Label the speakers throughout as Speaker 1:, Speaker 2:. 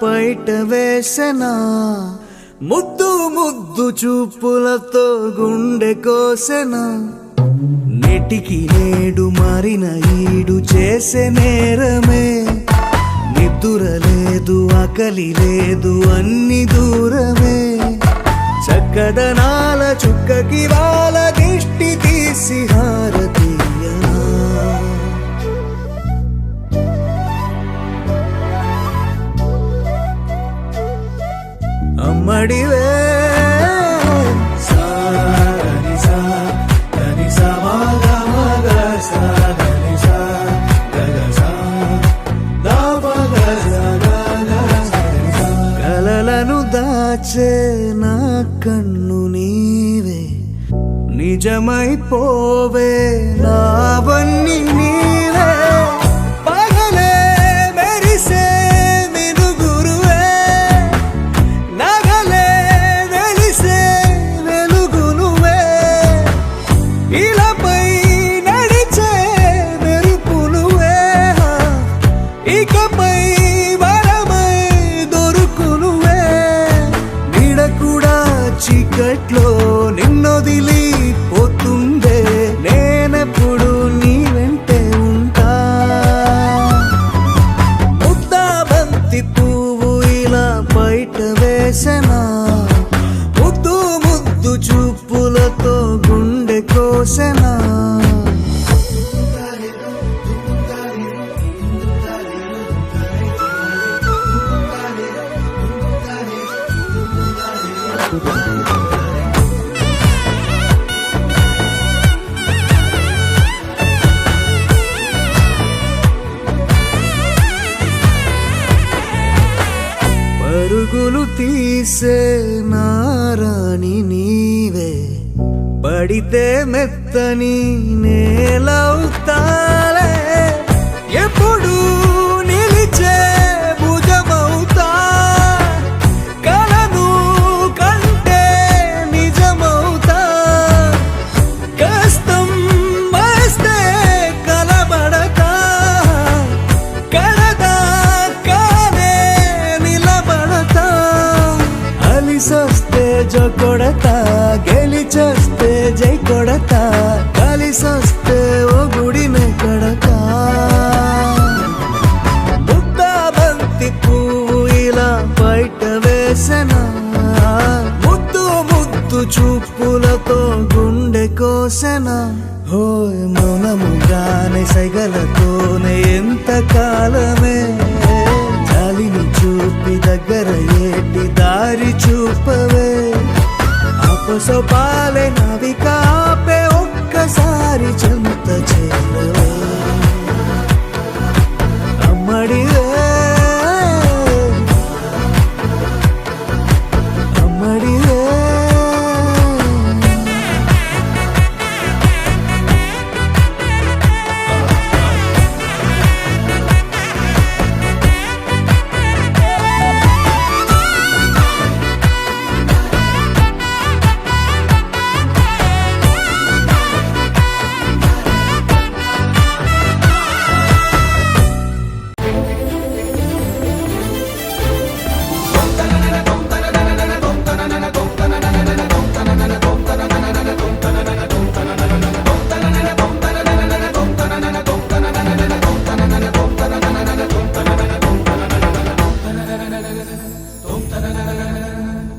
Speaker 1: పైట వేసెనా ముద్దు ముద్దు చూపులతో గుండె కోసెనా నెటికి నేడు మారిన ఈడు చేసే నేరమే నిద్ర లేదు ఆకలి లేదు అన్ని దూరమే చక్కదనాల చుక్కకి వాళ్ళ దిష్టి తీసి హారతీయనా అమ్మడివే కలలను దాచే నా కన్ను నీవే నిజమైపోవే నావన్నీ నీవే పగలే మెరిసే మినుగురువే నగలే వెలిసే వెలుగు నువ్వే ఇలాపై నడిచే మెరుపు నువ్వే ఇకపై వరమై దొరుకు నువ్వే నీడ కూడా చీకట్లో నిన్నొదిలి పోతుందే నేనెప్పుడు నీ వెంటే ఉంటా ముద్దా బంతి పువ్వు ఇలా బయట వేసెనా ముద్దు ముద్దు చూపులతో గుండె కోసెనా పరుగులు తీసే నారాణి నీవే పడితే మెత్తని నేలవుతాలే ఎప్పుడు నిలిచే భుజమవుతా కలను కంటే నిజమవుతా కష్టం వస్తే కలబడతా కడదాకానే నిలబడతా అలిసొస్తే జో కొడతా గెలిచొస్తే జై కొడతా కలిసొస్తే ఓ గుడినే కడతా ముద్దా బంతి పువ్వు ఇలా బయట వేసెనా ముద్దు ముద్దు చూపులతో గుండె కోసెనా హోయ్ మౌనముగానే సైగలతోనే ఎంత కాలమే జాలిని చూపి దగ్గర ఏటి దారి చూపవే అపసోపాలే నవిక ఆపే ఒక్కసారి చెంత చేరవే అమ్మడివే అమ్మడివే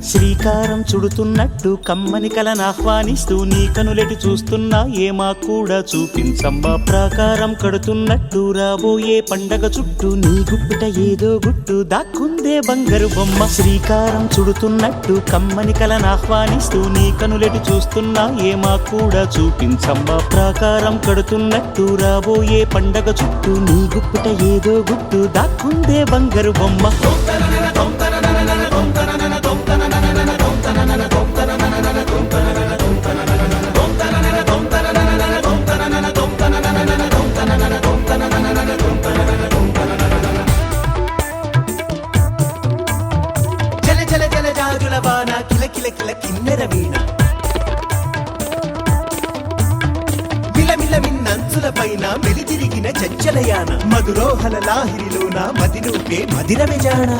Speaker 2: శ్రీకారం చుడుతున్నట్టు కమ్మని కలను ఆహ్వానిస్తూ నీ కనులెటి చూస్తున్నా ఏమా కూడా చూపించమ్మా ప్రాకారం కడుతున్నట్టు రాబోయే పండగ చుట్టూ నీ గుప్పిట ఏదో గుట్టు దాక్కుందే బంగారు బొమ్మ శ్రీకారం చుడుతున్నట్టు కమ్మని కలను ఆహ్వానిస్తూ నీ కనులెటి చూస్తున్నా ఏమా కూడా చూపించమ్మా ప్రాకారం కడుతున్నట్టు రాబోయే పండగ చుట్టూ నీ గుప్పిట ఏదో గుట్టు దాక్కుందే బంగారు బొమ్మ
Speaker 3: జల జల జల జాజుల వాన కిల కిల కిల కిన్నెర వీణ మిల మిల మిన్నంచుల పైన మెలితిరిగిన చంచలయాన మధురోహల లాహిరిలోన మదినూపే మదిరమెజాణ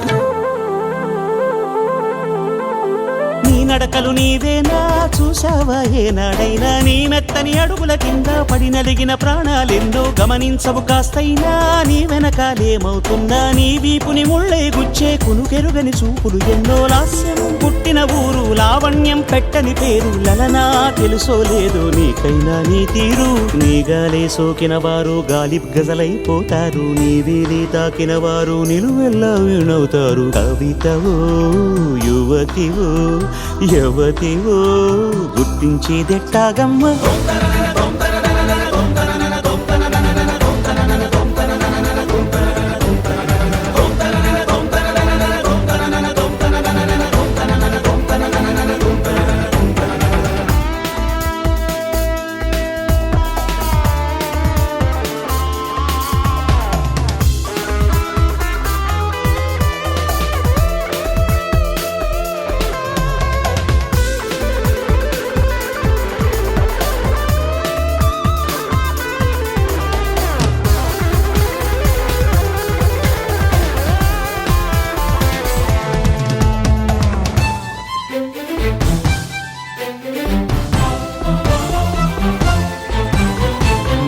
Speaker 2: నడకలు నీవేనా చూసావా ఏనాడైనా నీ మెత్తని అడుగుల కింద పడి నలిగిన ప్రాణాలెందో గమనించవు కాస్తైనా నీ వెనకాలేమవుతున్నా నీ వీపుని ముళ్ళే గుచ్చే కునుకెరుగని చూపులు ఎన్నో లాస్యం పుట్టిన ఊరు లావణ్యం పెట్టని పేరు లలనా తెలుసో లేదో నీకైనా నీ తీరు నీ గాలే సోకిన వారు గాలి గజలైపోతారు నీ వేలి తాకిన వారు నిలువెల్లా వీణవుతారు కవితవో యువతివో యవతివో గుర్తించేదెట్టాగమ్మ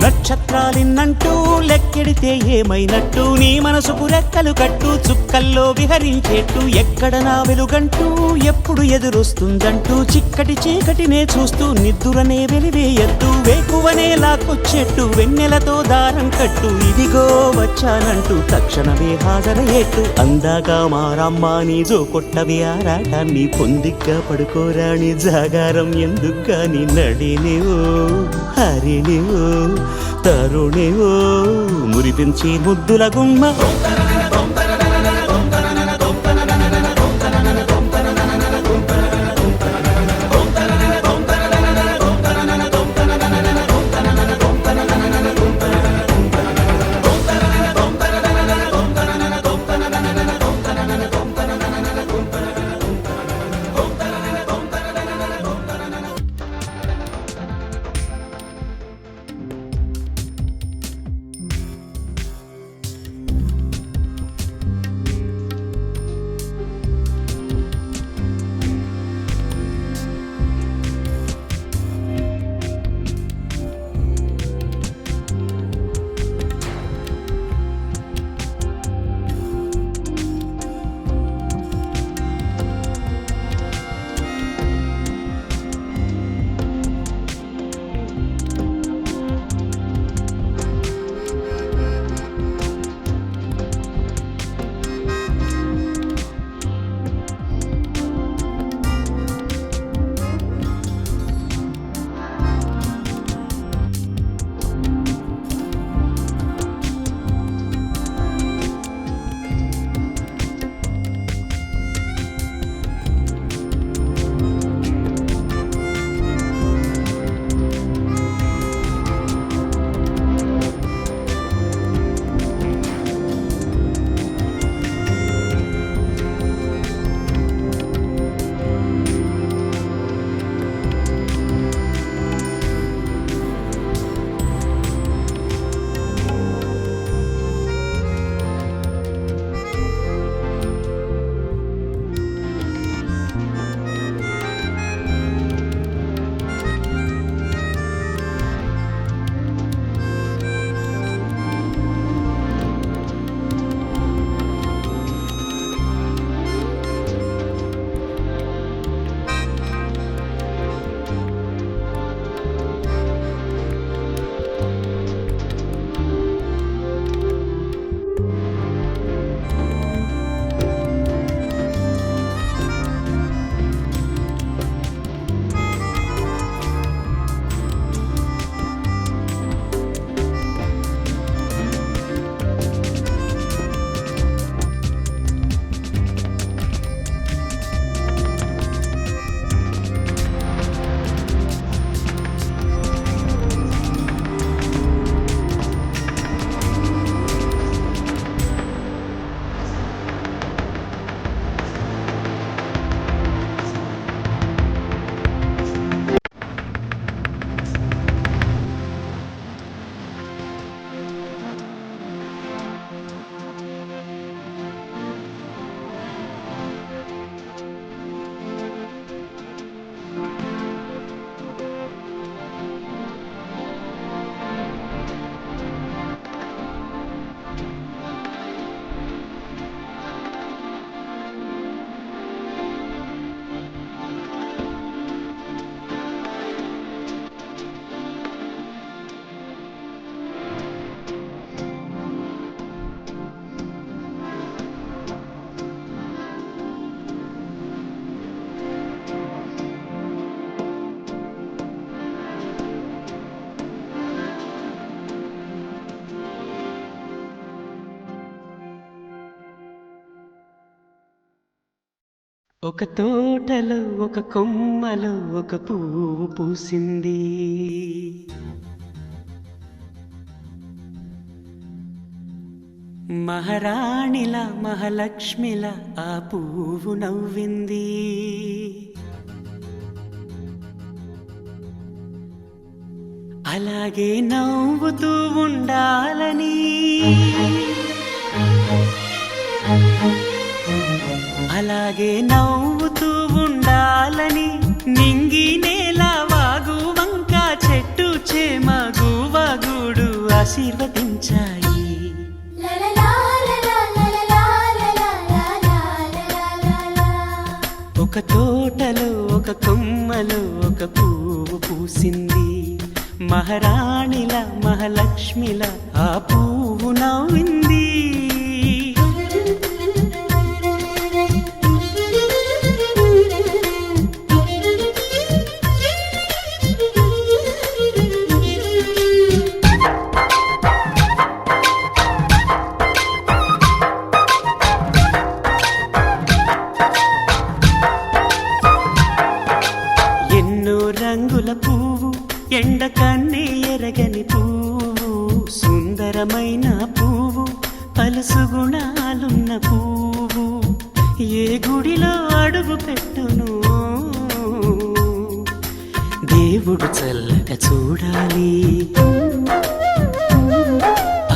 Speaker 2: నక్షత్రాలిన్నంటూ లెక్కెడితే ఏమైనట్టు నీ మనసుకు రెక్కలు కట్టు చుక్కల్లో విహరించేట్టు ఎక్కడ నా వెలుగంటూ ఎప్పుడు ఎదురొస్తుందంటూ చిక్కటి చీకటినే చూస్తూ నిద్దురనే వెలివేయద్దు వేకువనే లాక్కొచ్చెట్టు వెన్నెలతో దారం కట్టు ఇదిగో వచ్చానంటూ తక్షణమే హాజరయ్యేట్టు అందాక మారమ్మ నీ జో కొట్టవి ఆరాటాన్ని పొందిగ్గా పడుకోరాని జాగారం ఎందుకు గాని నడినివో హరినివో తరుణివో మురిపించి ముద్దుల గుమ్మ ఒక తోటలో ఒక కొమ్మలో ఒక పువ్వు పూసింది. మహారాణిలా మహాలక్ష్మిలా ఆ పువ్వు నవ్వింది. అలాగే నవ్వుతూ ఉండాలని, అలాగే నవ్వుతూ ఉండాలని నింగి నేల వాగు వంక చెట్టు చేమ గువగూడు ఆశీర్వదించాయి. ఒక తోటలో ఒక కొమ్మలో ఒక పువ్వు పూసింది. మహారాణిల మహాలక్ష్మిల ఆ పువ్వు నవ్వింది. రంగుల పువ్వు ఎండ కన్నే ఎరగని పువ్వు, సుందరమైన పువ్వు పలుసు గుణాలున్న పువ్వు. ఏ గుడిలో అడుగు పెట్టును దేవుడు చల్లగా చూడాలి.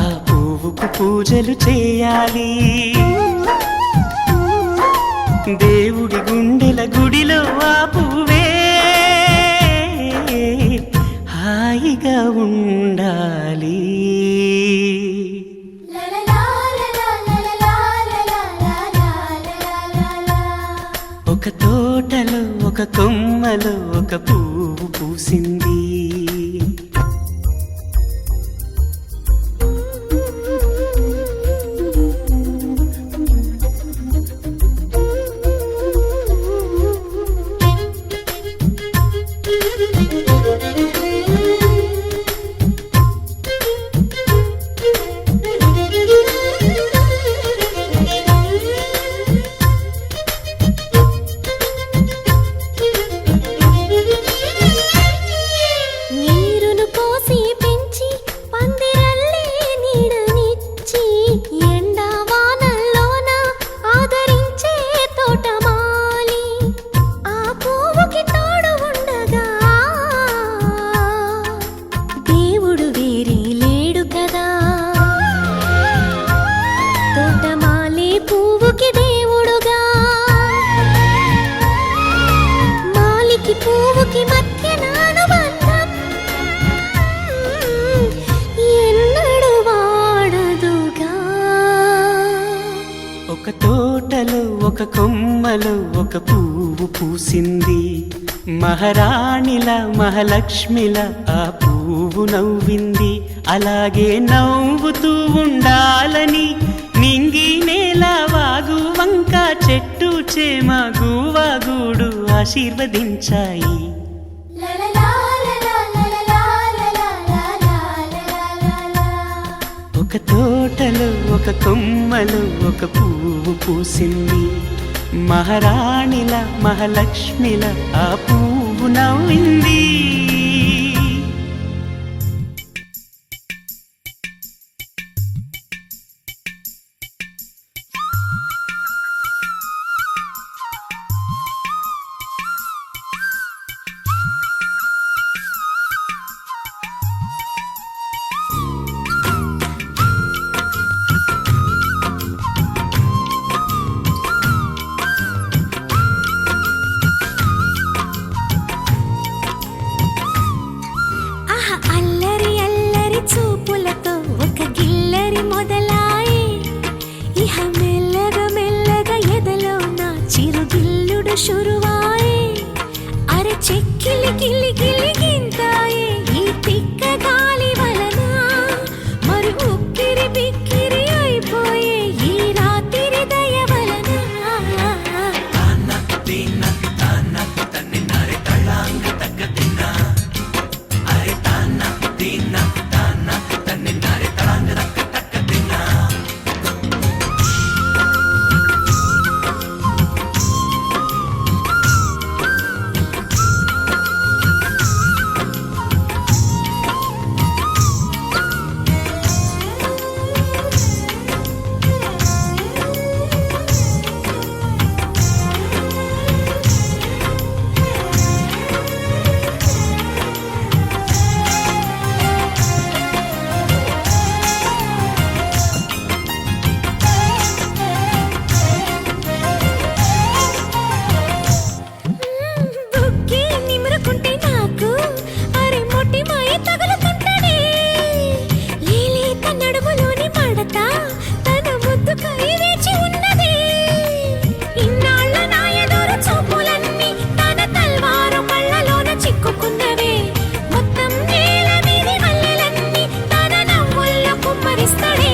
Speaker 2: ఆ పువ్వుకు పూజలు చేయాలి. దేవుడి గుండెల గుడిలో ఆ పువ్వే హాయిగా ఉండాలి. ఒక తోటలో ఒక కొమ్మలో ఒక పువ్వు పూసింది. ఒక తోటలో ఒక కొమ్మలో ఒక పువ్వు పూసింది. మహారాణిల మహాలక్ష్మిల ఆ పువ్వు నవ్వింది. అలాగే నవ్వుతూ ఉండాలని నింగి నేల వాగు వంక చెట్టు చేమ గువగూడు ఆశీర్వదించాయి. ఒక తోటలో ఒక కొమ్మలో ఒక పువ్వు పూసింది. మహారాణిల మహాలక్ష్మిల ఆ పువ్వు నవ్వింది.
Speaker 4: शुरुआए अरे చెక్కిలి గిలి గిలి గింతాయే ఈ తిక్క గాలి వలన మరి ఉక్కిరి బిక్కిరి అయిపోయే ఈ రాత్రి దయ వలన తలుచుకుంటే నాకు అరే మొట్టి మై తగులుతుంటడే లీలీత నడుములోని మడత తన ముద్దుకై వేచి ఉన్నదే ఇన్నాళ్ళ నా ఎదురు చూపులన్నీ తన తల్వారు కళ్ళలోన చిక్కుకున్నవే మొత్తం నేల మీది మల్లెలన్నీ తన నవ్వుల్లో కుమ్మరిస్తాడే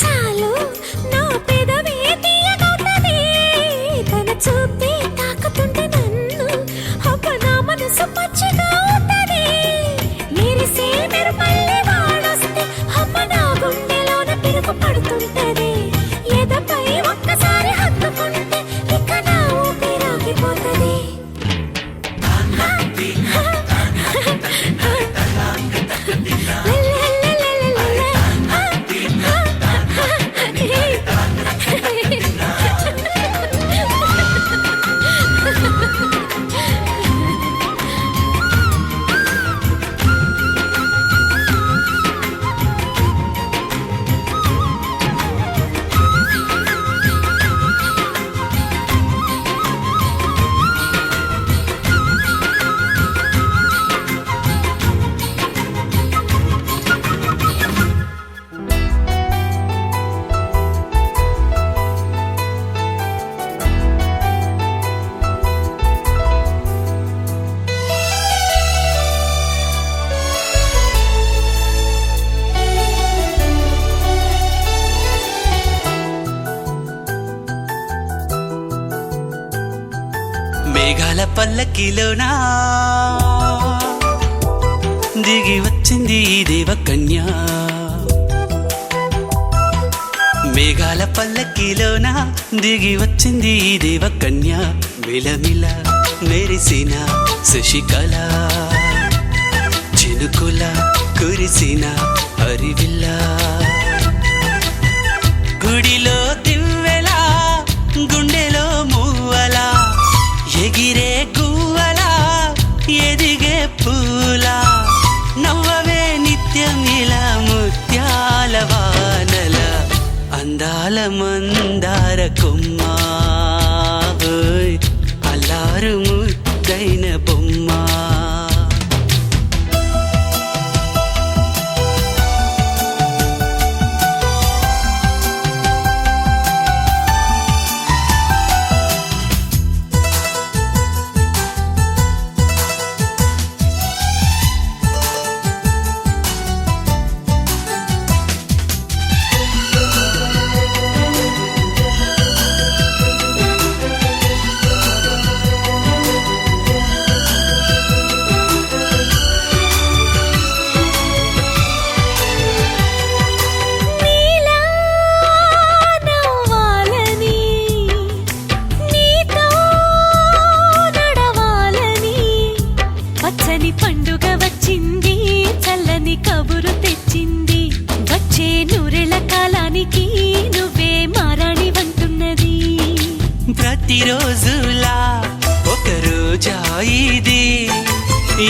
Speaker 4: చాలు నా పెదవే తీయగవుతదే తన చూపే తాకుతుంటే నన్ను అప్ప నా మనసు పచ్చిగా అవుతదే మెరిసే మెరుపల్లె వాడొస్తే అమ్మ నా గుండెలోన తిరుగు పడుతుంటదే ఎదపై ఒక్కసారి హత్తుకుంటే ఇక నా ఊపిరాగిపోతదే
Speaker 2: మేఘాల పల్లకిలోనా దిగి వచ్చింది ఈ దేవకన్య మేఘాల పల్లకిలోనా దిగి వచ్చింది ఈ దేవకన్య మిలమిల మెరిసిన శశికళ చినుకుల కురిసిన హరివిల్ల గుడిలో దివ్వెలా గుండెలో మూవలా ఎగిరే గువ్వలా ఎదిగే పూలా నవ్వవే నిత్యం ఇలా ముత్యాల వానల అందాల మందార కొమ్మ అల్లారు ముద్దైన బొమ్మ
Speaker 4: పండుగ వచ్చింది చల్లని కబురు తెచ్చింది వచ్చే నూరెళ్ళ కాలానికి నువ్వే మారాణి వంటున్నది
Speaker 2: ప్రతిరోజులా ఒక రోజా ఇది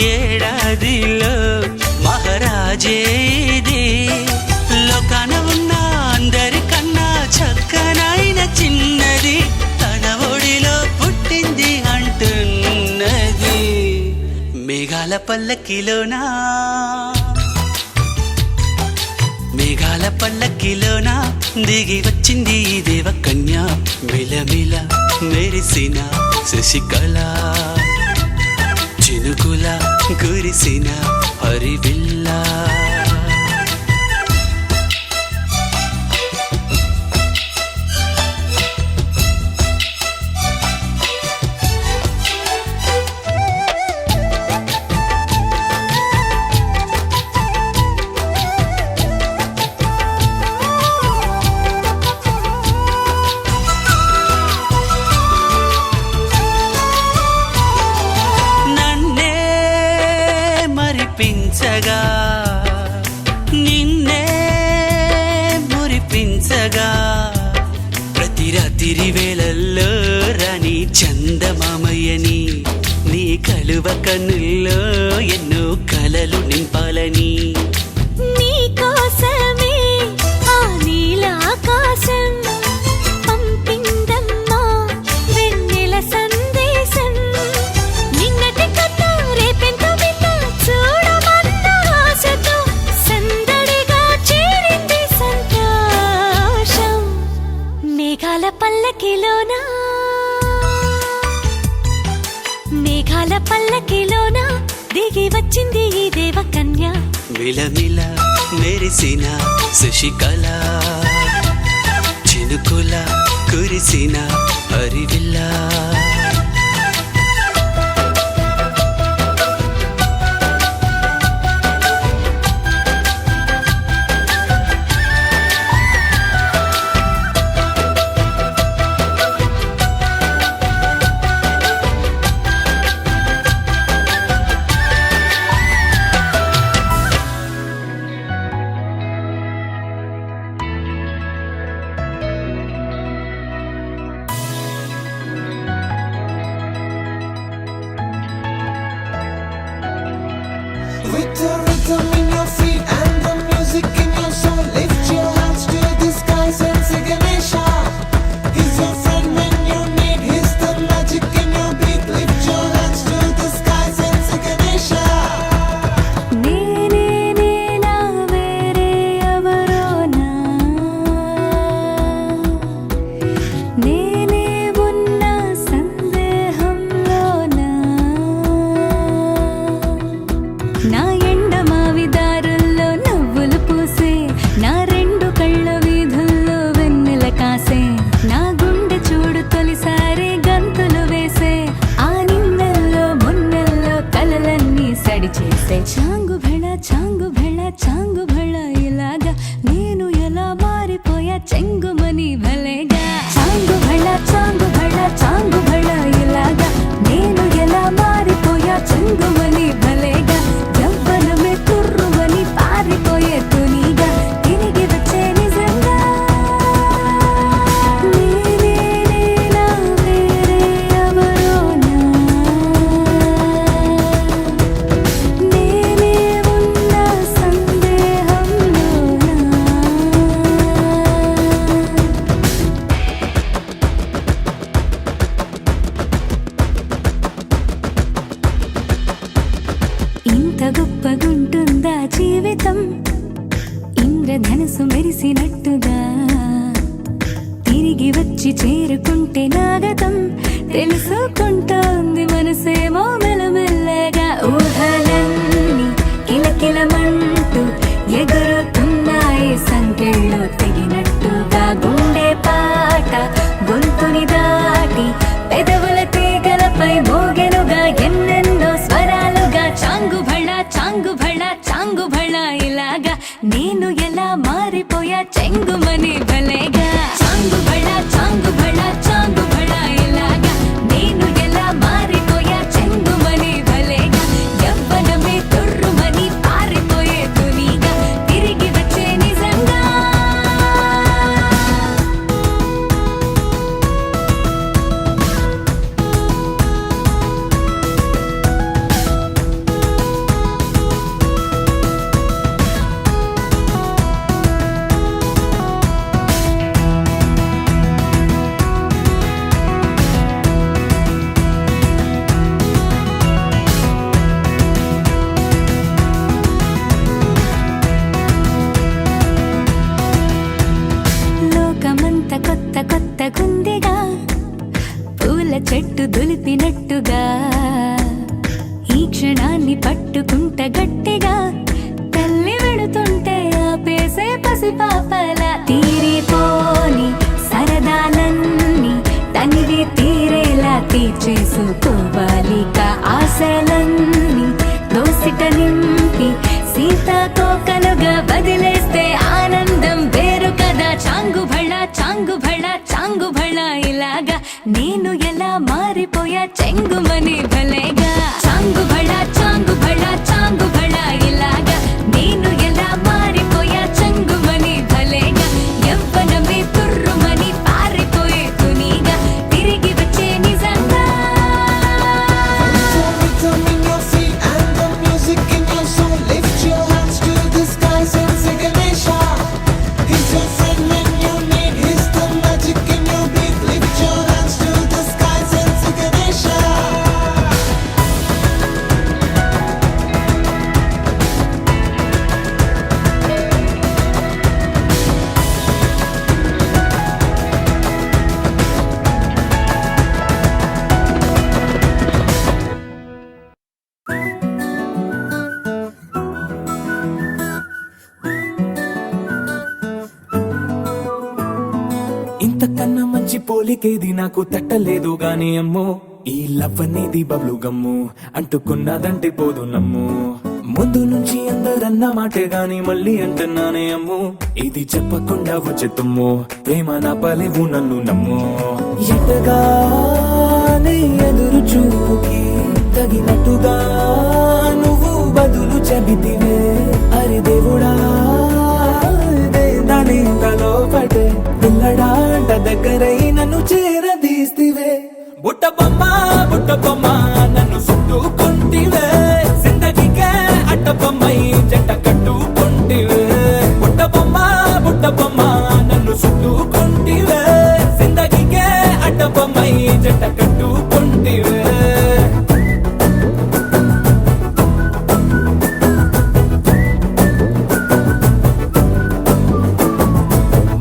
Speaker 2: ఏడాదిలో మహారాజే ఇది లోకాన ఉన్న అందరికన్నా చక్కనైన చిన్నది తన ఒడిలో పుట్టింది అంటున్నది మేఘాల పల్లకిలోనా మేఘాల మేఘాల పల్లకిలోన దిగి వచ్చింది ఈ దేవకన్య మిలమిల మెరిసిన శశికళ చినుకుల కురిసిన హరివిల్లా మరిపించగా నిన్నే మురిపించగా ప్రతి రాత్రి వేళల్లో రాణి చందమామయ్యని నీ కలువ కన్నుల్లో ఎన్నో కలలు నింపాలని
Speaker 4: నీ కోసమే ఆ నీలాకాశం పంపిందమ్మా వెన్నెల సందేశం నిన్నటి కథ రేపెంతో వింత చూడమన్న ఆశతో సందడిగా చేరింది సంతోషం మేఘాల పల్లకిలోన దిగి వచ్చింది ఈ దేవకన్య
Speaker 2: మిలమిల మెరిసిన శశికళ చినుకుల కురిసిన హరివిల్లా
Speaker 1: With the rhythm in your feet and the music in your soul, lift your hands to the skies and say Ganesha. He's your friend when you need. He's the magic in your beat. Lift your hands to the skies and say Ganesha.
Speaker 4: నేనే నేనా వేరే ఎవరోనా నేనే ఉన్న సందేహంలోనా నా ఎండమావి దారుల్లో నవ్వులు పూసే నా రెండు కళ్ళ వీధుల్లో వెన్నెల కాసే నా గుండె చూడు తొలిసారి గంతులు వేసే ఆ నిన్నెల్లో మొన్నెల్లో కలలన్నీ సడి చేసే చాంగు భళ చాంగు భళ ఇలాగా నేను ఎలా మారిపోయా చెంగుమని భలేగా చాంగు భళ ఇలాగా నేను ఎలా మారిపోయా చెంగుమని భలేగా యవ్వనమే తుర్రుమని పారిపోయే తునిగా తిరిగి వచ్చే నిజంగా నేనే నేనా వేరే ఎవరోనా నేనే ఉన్న సందేహంలోనా ఇంత గొప్పగుంటుందా జీవితం ఇంద్రధనుసు మెరిసినట్టుగా తిరిగి వచ్చి చేరుకుంటే నాగతం తెలుసుకుంటోంది మనసేమో మెల్లమెల్లగా ఊహలన్నీ కిలకిలమంటూ ఎగురుతున్నాయి సంకెళ్ళు తెగినట్టుగా గుండె పాట గొంతుని దాటి పెదవుల తీగలపై మోగెనుగా ఎన్నెన్నో స్వరాలుగా చాంగు భళ ఇలాగా నేను ఎలా మారిపోయా చెంగుమని భలేగా చాంగు భళ ఇలాగా నేను ఎలా మారిపోయా చెంగుమని భలేగా యవ్వనమే తుర్రుమని పారిపోయే చేసుకోవాలిక ఆశలన్నీ దోసిట నింపి సీతాకోకలుగా వదిలేస్తే ఆనందం వేరు కదా. చాంగు భళ చాంగు భళ చాంగు భళ ఇలాగా నేను ఎలా మారిపోయా చెంగుమని భలేగా. చాంగు భళ చాంగు భళ చాంగు భళ ఇలాగా నేను ఎలా మారిపోయా చెంగుమని భలేగా. యవ్వనమే తుర్రుమని పారిపోయే తునిగా తిరిగి వచ్చే నిజంగా.
Speaker 1: Rhythm in your feet and the music in your soul. Lift your hands to the skies and say Ganesha. He's your friend when you need. He's the magic in your beat. Lift your hands to the skies and say Ganesha.
Speaker 3: ఇంతకన్నా మంచి పోలికేది నాకు తట్టలేదు గాని అమ్మో. ఈ love అనేది బబ్లు గమ్ము అంటుకున్నదంటే పోదు నమ్ము. ముందు నుంచి అందరన్న మాటే గాని మళ్ళీ అంటున్నానే అమ్ము. ఇది చెప్పకుండా వచ్చే తుమ్ము ప్రేమ నా పలేవు నన్ను నమ్ము. ఎట్టగానే ఎదురు చూకి తగినట్టుగా నువ్వు బదులు చెబితివే. అరే దేవుడా దాని తలో పడే పిల్లడాంట దగ్గరై నన్ను చేరదీస్తివే. బుట్ట బొమ్మ నన్ను చుట్టుకుంటివే. జిందగీకే అట్ట బొమ్మై జంట కట్టుకుంటివే. బుట్ట బొమ్మ నన్ను చుట్టుకుంటివే. జిందగీకే అట్ట బొమ్మై జంట కట్టుకుంటివే.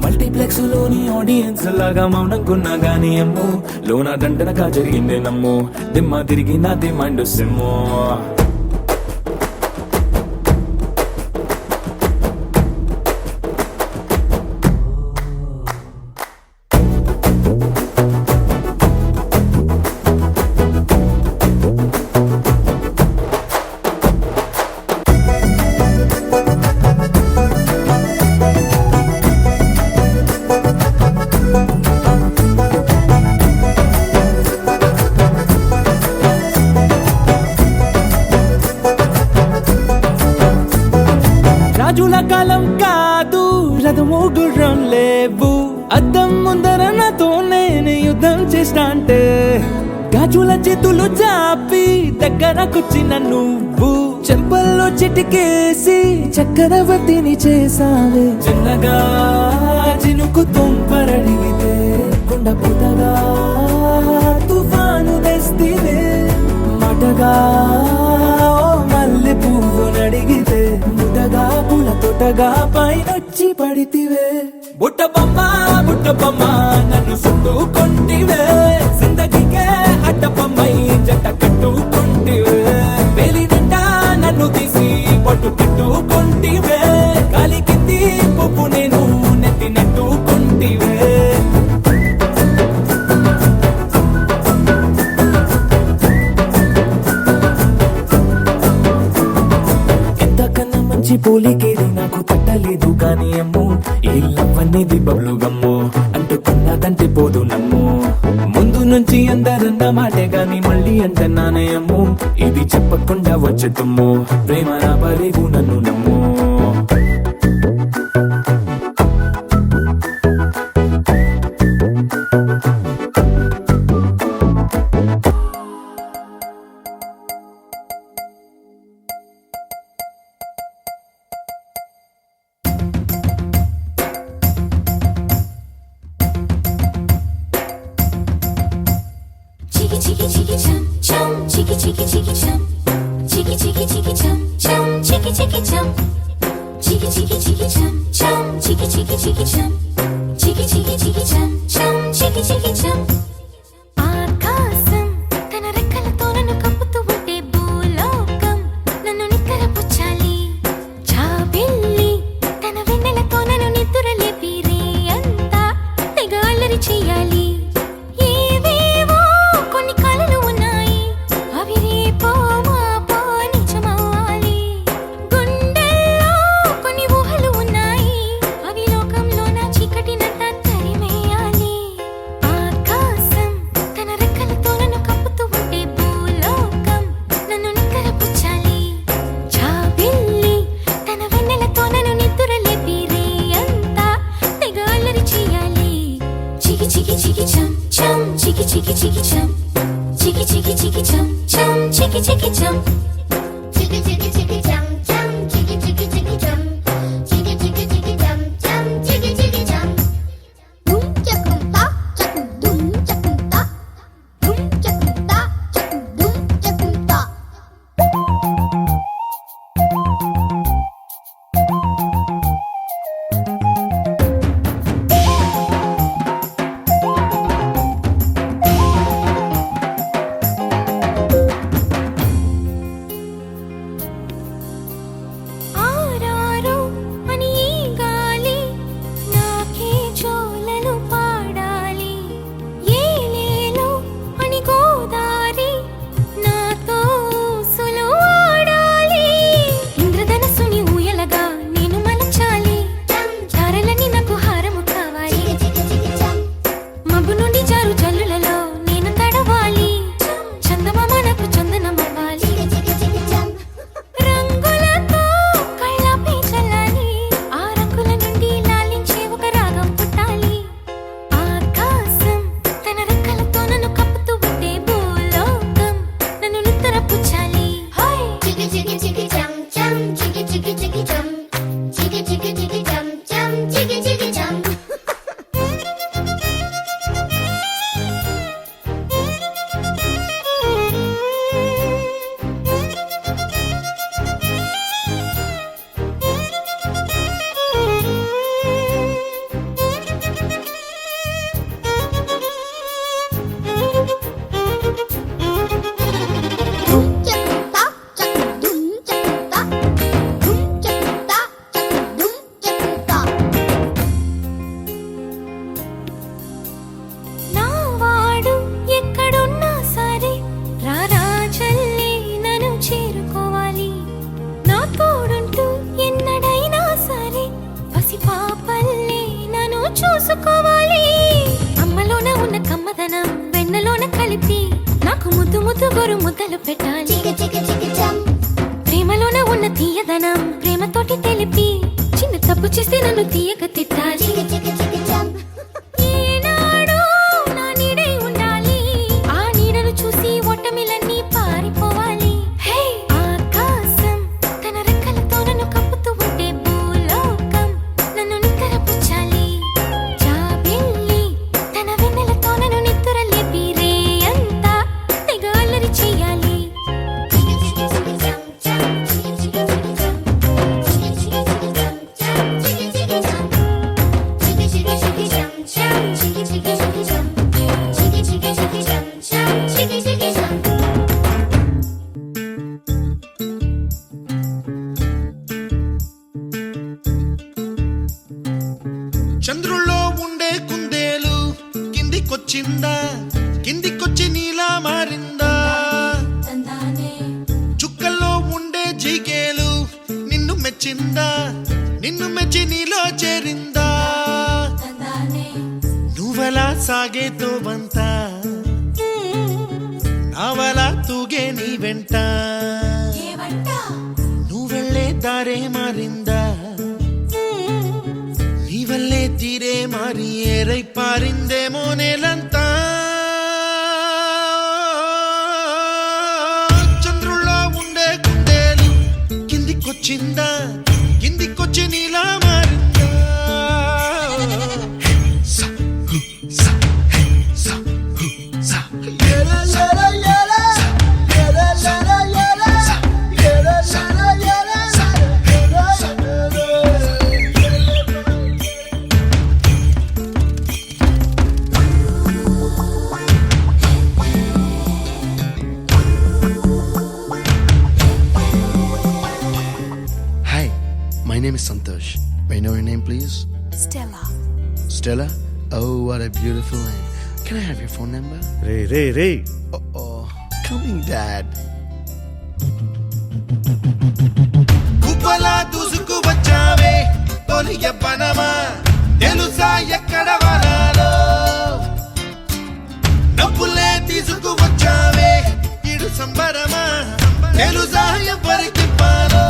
Speaker 3: మల్టీప్లెక్స్ లోని ఆడియన్స్ లాగా మౌనంకున్నా గానీ అమ్ము. లోన దండనగా జరిగిందే నమ్ము. దిమ్మ తిరిగి నాదే మైండ్ సిమ్ము. రాజుల కాలం కాదు రథము గుర్రం లేవు. అద్దం ముందర నాతో నేను యుద్ధం చేస్తా అంటే గాజుల చేతులు చాపి దగ్గరకొచ్చిన నువ్వు చెంపల్లో చిటికేసి చక్రవర్తిని చేసావే. చిన్నగా చినుకు తుంపరడిగితే కుండ పుటగా తుఫాను తెస్తివే. మాటగా మల్లె పువ్వు నడిగితే ముదగా పూల తోటగా పైనొచ్చి పడితివే. బుట్ట బొమ్మ నన్ను చుట్టుకుంటివే. జిందగీకే అడ్డ బొమ్మై జంట కట్టుకుంటివే. వేలి నిండా నన్ను తీసి పట్టు పెట్టుకుంటివే. గాలి కింది పువ్వు నేను నెత్తి నెట్టుకుంటివే. ఎంతకన్నా మంచి పోలికేది నాకు తట్టలేదు గాని అమ్ము. ఈ లవ్ అనేది బబ్లు గమ్ము అంటుకున్నదంటే పోదు నమ్ము. ముందు నుంచి అందరన్న మాటే గాని మళ్ళీ అంటున్నానే అమ్ము. ఇది చెప్పకుండా వచ్చే తుమ్ము ప్రేమ నా పలేవు నన్ను నమ్ము.
Speaker 4: Chiki chiki chiki chum chum, chiki chiki chiki chum, chiki chiki chiki chum chum, chiki chiki chum, chiki chiki chiki chum chum, chiki chiki chiki chum, chiki chiki chiki chum chum, chiki chiki chum. ఆకాశం తన రెక్కలతో నన్ను కప్పుతూ ఉంటే భూలోకం నన్ను నిక్కరపుచ్చాలి. జాబిల్లి తన వెన్నెలతో నన్ను నిద్రలేపి రే అంతా తెగ అల్లరి చెయ్యాలి. ఏవేవో కొన్ని కలలు chiki chiki chum chum, chiki chiki chiki chum, chiki chiki chiki chum chum, chiki chiki chum, chiki chiki chiki chum chum, chiki chiki chiki chum, chiki chiki chiki chum chum, chiki chiki chum. Dum chakum ta, chakum dum chakum ta, dum chakum ta, chakum dum chakum ta. ఆరారో అని ఈ గాలి నాకే జోలలు పాడాలి, ఏలేలో అని గోదారి నాతో ఊసులు ఆడాలి. ఇంద్రధనస్సుని ఊయలగా నేను మలచాలి, తారలని నాకు హారము కావాలి. మబ్బు నుండి జారు జల్లులలో నేను తడవాలి, చందమామ నాకు చందనమవ్వాలి. రంగులతో కళ్ళపై చల్లాలి, ఆ రంగుల నుండి లాలించే ఒక రాగం పుట్టాలి. ఆకాశం తన రెక్కలతో నన్ను కప్పుతూ ఉంటే భూలోకం నన్ను నిద్రపుచ్చాలి. చికి చికి చికి చం చం, చికి చికి చికి చం, చికి చికి చికి చం చం, చికి చికి చం. Dum chakum ta, chakum dum chakum ta, dum chakum ta, chakum dum chakum ta. నా వాడు ఎక్కడున్నా సరే రారాజల్లే నన్ను చేరుకోవాలి, నా తోడుంటూ ఎన్నడైనా సరే పసిపాపల్లే నన్ను చూసుకోవాలి. అమ్మలోన ఉన్న కమ్మదనం వెన్నలోన కలిపి నాకు ముద్దు ముద్దు గొరు ముద్దలు పెట్టాలి. ప్రేమలోన ఉన్న తీయదనం ప్రేమతోటి తెలిపి చిన్న తప్పు చేస్తే నన్ను తీయక తిట్టాలి. ఈనాడు నా నీడై ఉండాలి, ఆ నీడను చూసి ఓటమిలన్నీ పారిపోవాలి. హే ఆకాశం తన రెక్కలతో నన్ను కప్పుతూ ఉంటే భూలోకం నన్ను నిద్రపుచ్చాలి. జాబిల్లి తన వెన్నెలతో నన్ను నిద్ర లేపి రేయంతా తెగ అల్లరి చెయ్యాలి.
Speaker 5: చంద్రుల్లో ఉండే కుందేలు కిందికొచ్చిందా, కిందికొచ్చి నీలా మారిందా. చుక్కల్లో ఉండే జీకేలు నిన్ను మెచ్చిందా, నిన్ను మెచ్చి నీలో చేరిందా. నువ్వలా సాగే తోవంత, నావలా తూగే నీ వెంట. నువ్వెళ్ళే దారే మారిందా, నీ వల్లే తీరే మారి ఏరై పారిందేమో నేలంతా. చంద్రుల్లో ఉండే కుందేలు కిందికొచ్చిందా, కిందికొచ్చి నీలా మారిందా. సా, హు, సా, హే, సా, హు, సా. Hi, my name is Santosh. May I know your name, please?
Speaker 4: Stella.
Speaker 5: Stella? Oh, what a beautiful name. Can I have your phone number?
Speaker 2: Ray ray ray
Speaker 5: Oh, coming, Dad. కుప్పలా దూసుకు వచ్చావే తొలి యవ్వనమా, తెలుసా ఎక్కడ వాలాలో. నవ్వులే తీసుకు వచ్చావే ఇడు సంబరమా, తెలుసా ఎవరికి పాలో.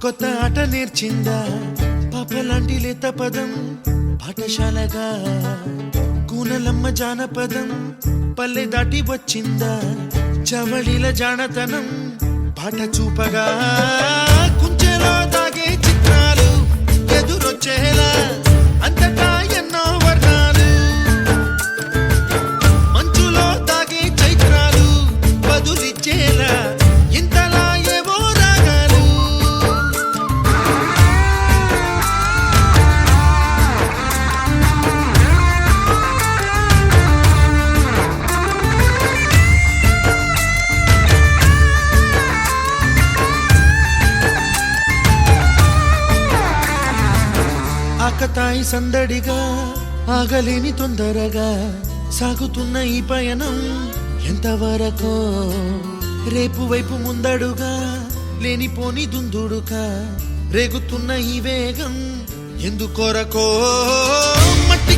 Speaker 5: కొత్త ఆట నేర్చిందా పాపలాంటి లేత పదం పాఠశాలగా కూనలమ్మ జానపదం పల్లె దాటి వచ్చిందా చవళిల జానతనం పాట చూపగా కుంచెలో దాగే చిత్రాలు ఎదురొచ్చేలా అంతటా ఎన్నో వర్ణాలు మంచులో దాగే చైత్రాలు బదులిచ్చేలా ఇంతలా ఏవో రాగాలు ఆకతాయి సందడిగా ఆగలేని తొందరగా సాగుతున్న ఈ పయనం ఎంతవరకో రేపు వైపు ముందడుగా లేనిపోని దుందుడుగా రేగుతున్న ఈ వేగం ఎందుకొరకో మట్టి